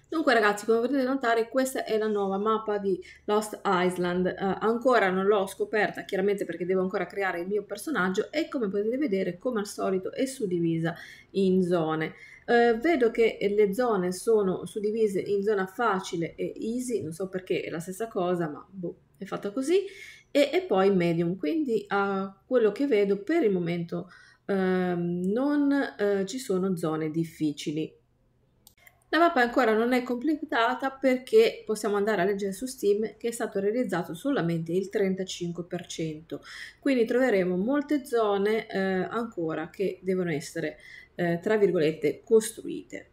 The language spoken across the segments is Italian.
Dunque ragazzi, come potete notare, questa è la nuova mappa di Lost Island. Ancora non l'ho scoperta, chiaramente perché devo ancora creare il mio personaggio e come potete vedere, come al solito, è suddivisa in zone. Vedo che le zone sono suddivise in zona facile e easy, non so perché è la stessa cosa, ma boh, è fatta così, e poi medium, quindi a quello che vedo per il momento non ci sono zone difficili. La mappa ancora non è completata perché possiamo andare a leggere su Steam che è stato realizzato solamente il 35%, quindi troveremo molte zone ancora che devono essere, tra virgolette, costruite.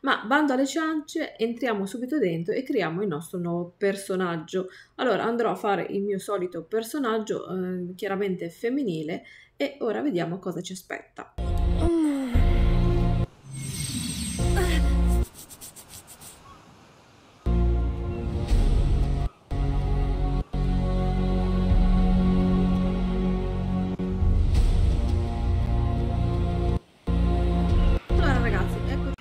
Ma bando alle ciance, entriamo subito dentro e creiamo il nostro nuovo personaggio. Allora andrò a fare il mio solito personaggio, chiaramente femminile, e ora vediamo cosa ci aspetta. Allora ragazzi, ecco.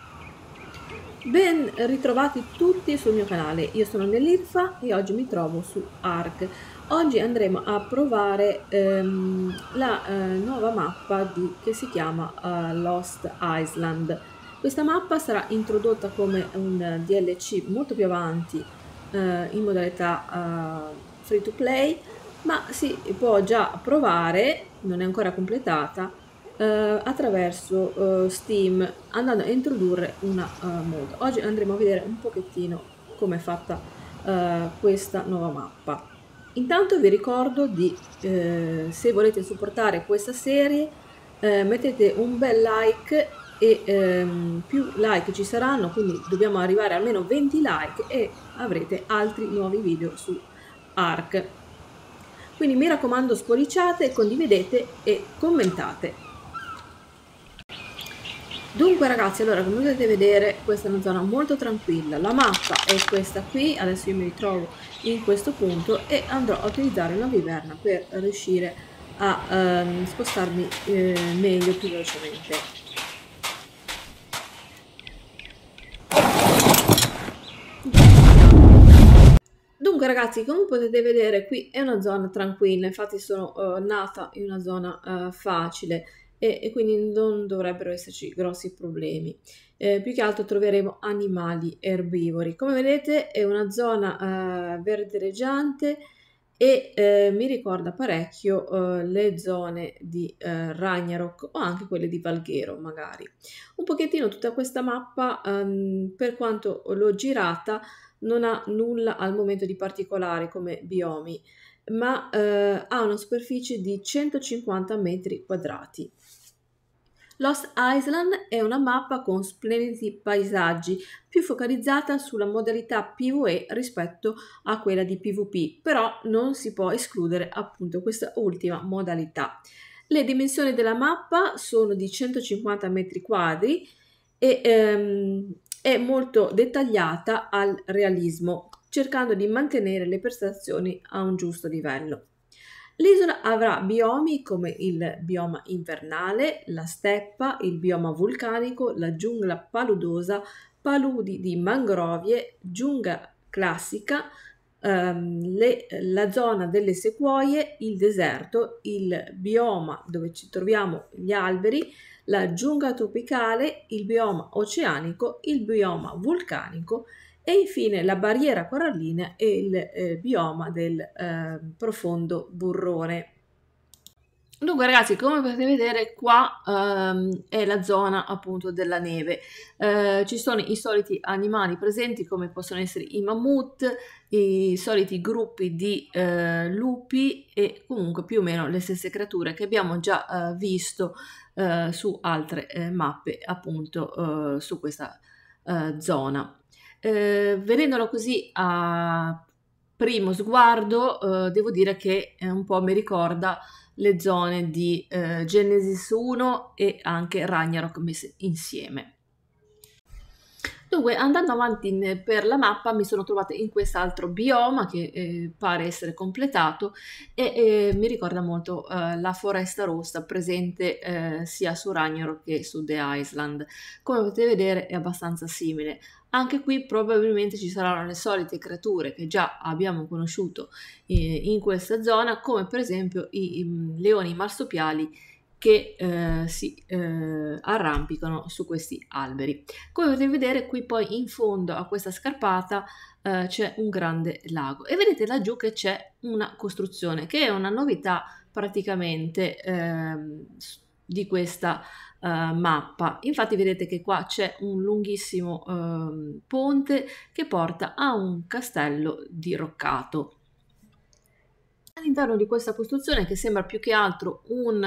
Ben ritrovati tutti sul mio canale, io sono Nell'Irfa e oggi mi trovo su Ark. Oggi andremo a provare la nuova mappa che si chiama Lost Island. Questa mappa sarà introdotta come un DLC molto più avanti in modalità free to play, ma si può già provare, non è ancora completata, attraverso Steam, andando a introdurre una mod. Oggi andremo a vedere un pochettino come è fatta questa nuova mappa. Intanto vi ricordo di, se volete supportare questa serie, mettete un bel like e più like ci saranno, quindi dobbiamo arrivare almeno 20 like e avrete altri nuovi video su Ark. Quindi mi raccomando, spolliciate, condividete e commentate. Dunque ragazzi, allora come potete vedere questa è una zona molto tranquilla, la mappa è questa qui, adesso io mi ritrovo in questo punto e andrò a utilizzare una viverna per riuscire a spostarmi meglio, più velocemente. Dunque ragazzi, come potete vedere qui è una zona tranquilla, infatti sono nata in una zona facile e quindi non dovrebbero esserci grossi problemi. Più che altro troveremo animali erbivori. Come vedete è una zona verdeggiante e mi ricorda parecchio le zone di Ragnarok o anche quelle di Valghero magari. Un pochettino tutta questa mappa, per quanto l'ho girata, non ha nulla al momento di particolare come biomi, ma ha una superficie di 150 metri quadrati. Lost Island è una mappa con splendidi paesaggi, più focalizzata sulla modalità PvE rispetto a quella di PvP, però non si può escludere appunto questa ultima modalità. Le dimensioni della mappa sono di 150 metri quadri e è molto dettagliata al realismo, cercando di mantenere le prestazioni a un giusto livello. L'isola avrà biomi come il bioma invernale, la steppa, il bioma vulcanico, la giungla paludosa, paludi di mangrovie, giungla classica, la zona delle sequoie, il deserto, il bioma dove ci troviamo gli alberi, la giungla tropicale, il bioma oceanico, il bioma vulcanico e infine la barriera corallina e il bioma del profondo burrone. Dunque ragazzi, come potete vedere qua è la zona appunto della neve. Ci sono i soliti animali presenti come possono essere i mammut, i soliti gruppi di lupi e comunque più o meno le stesse creature che abbiamo già visto su altre mappe appunto su questa zona. Vedendolo così a primo sguardo devo dire che un po' mi ricorda le zone di Genesis 1 e anche Ragnarok messe insieme. Dunque, andando avanti per la mappa mi sono trovata in quest'altro bioma che pare essere completato e mi ricorda molto la foresta rossa presente sia su Ragnarok che su The Island. Come potete vedere è abbastanza simile. Anche qui probabilmente ci saranno le solite creature che già abbiamo conosciuto in questa zona, come per esempio i leoni marsupiali che si arrampicano su questi alberi. Come potete vedere qui poi in fondo a questa scarpata c'è un grande lago e vedete laggiù che c'è una costruzione che è una novità praticamente di questa mappa. Infatti vedete che qua c'è un lunghissimo ponte che porta a un castello diroccato. All'interno di questa costruzione, che sembra più che altro un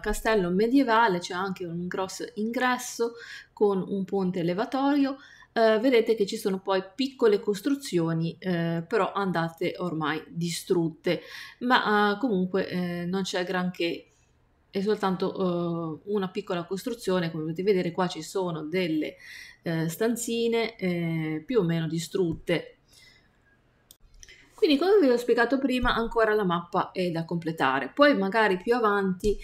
castello medievale, c'è anche un grosso ingresso con un ponte elevatorio. Vedete che ci sono poi piccole costruzioni, però andate ormai distrutte, ma comunque non c'è granché, è soltanto una piccola costruzione. Come potete vedere qua ci sono delle stanzine più o meno distrutte. Quindi, come vi ho spiegato prima, ancora la mappa è da completare. Poi magari più avanti,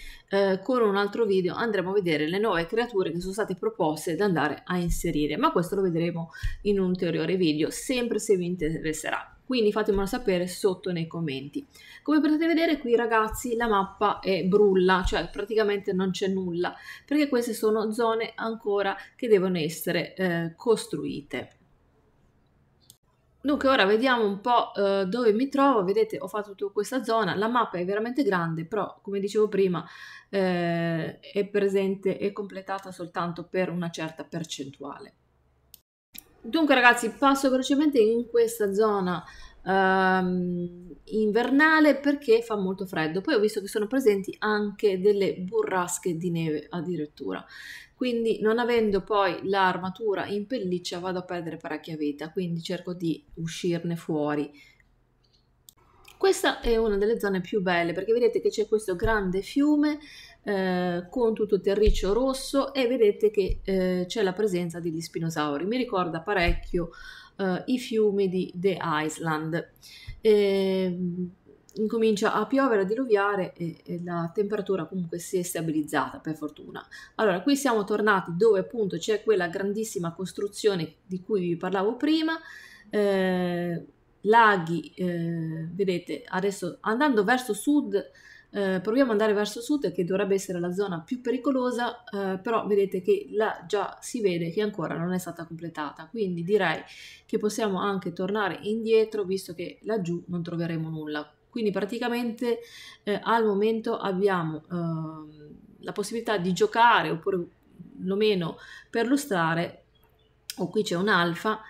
con un altro video, andremo a vedere le nuove creature che sono state proposte da andare a inserire, ma questo lo vedremo in un ulteriore video, sempre se vi interesserà. Quindi fatemelo sapere sotto nei commenti. Come potete vedere qui ragazzi la mappa è brulla, cioè praticamente non c'è nulla, perché queste sono zone ancora che devono essere costruite. Dunque ora vediamo un po' dove mi trovo. Vedete, ho fatto tutta questa zona, la mappa è veramente grande, però come dicevo prima è presente e completata soltanto per una certa percentuale. Dunque ragazzi, passo velocemente in questa zona invernale perché fa molto freddo. Poi ho visto che sono presenti anche delle burrasche di neve addirittura. Quindi non avendo poi l'armatura in pelliccia vado a perdere parecchia vita, quindi cerco di uscirne fuori. Questa è una delle zone più belle perché vedete che c'è questo grande fiume con tutto il terriccio rosso e vedete che c'è la presenza degli spinosauri. Mi ricorda parecchio i fiumi di The Island. Incomincia a piovere, a diluviare e la temperatura comunque si è stabilizzata per fortuna. Allora, qui siamo tornati dove appunto c'è quella grandissima costruzione di cui vi parlavo prima. Laghi, vedete, adesso andando verso sud, proviamo ad andare verso sud che dovrebbe essere la zona più pericolosa, però vedete che là già si vede che ancora non è stata completata, quindi direi che possiamo anche tornare indietro visto che laggiù non troveremo nulla. Quindi praticamente al momento abbiamo la possibilità di giocare oppure meno perlustrare, o qui c'è un'alfa,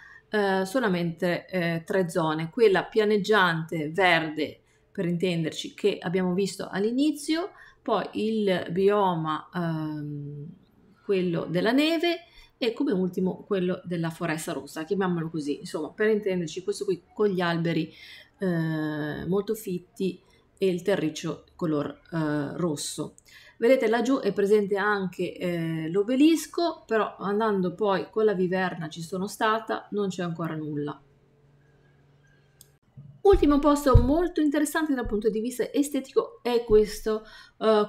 solamente 3 zone, quella pianeggiante verde per intenderci che abbiamo visto all'inizio, poi il bioma quello della neve e come ultimo quello della foresta rossa, chiamiamolo così, insomma per intenderci questo qui con gli alberi molto fitti e il terriccio color rosso. Vedete laggiù è presente anche l'obelisco, però andando poi con la viverna ci sono stata, non c'è ancora nulla. Ultimo posto molto interessante dal punto di vista estetico è questo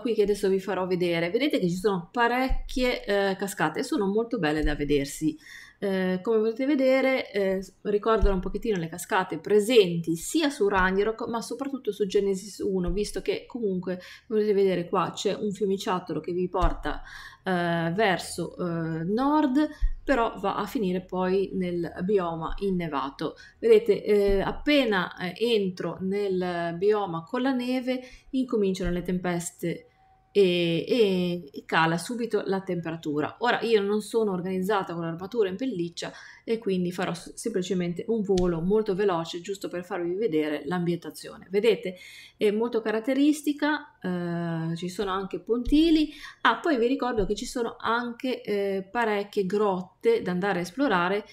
qui che adesso vi farò vedere. Vedete che ci sono parecchie cascate e sono molto belle da vedersi. Come potete vedere ricordano un pochettino le cascate presenti sia su Ragnarok ma soprattutto su Genesis 1, visto che comunque potete vedere qua c'è un fiumiciattolo che vi porta verso nord, però va a finire poi nel bioma innevato. Vedete, appena entro nel bioma con la neve, incominciano le tempeste e cala subito la temperatura. Ora io non sono organizzata con l'armatura in pelliccia e quindi farò semplicemente un volo molto veloce giusto per farvi vedere l'ambientazione. Vedete, è molto caratteristica, ci sono anche pontili. Ah, poi vi ricordo che ci sono anche parecchie grotte da andare a esplorare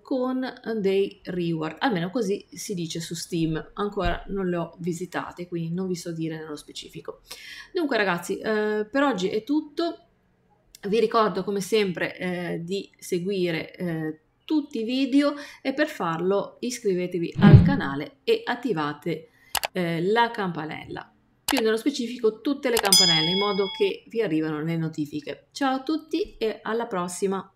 con dei reward, almeno così si dice su Steam, ancora non le ho visitate, quindi non vi so dire nello specifico. Dunque ragazzi, per oggi è tutto. Vi ricordo come sempre di seguire tutti i video, e per farlo iscrivetevi al canale e attivate la campanella, più nello specifico tutte le campanelle, in modo che vi arrivano le notifiche. Ciao a tutti e alla prossima!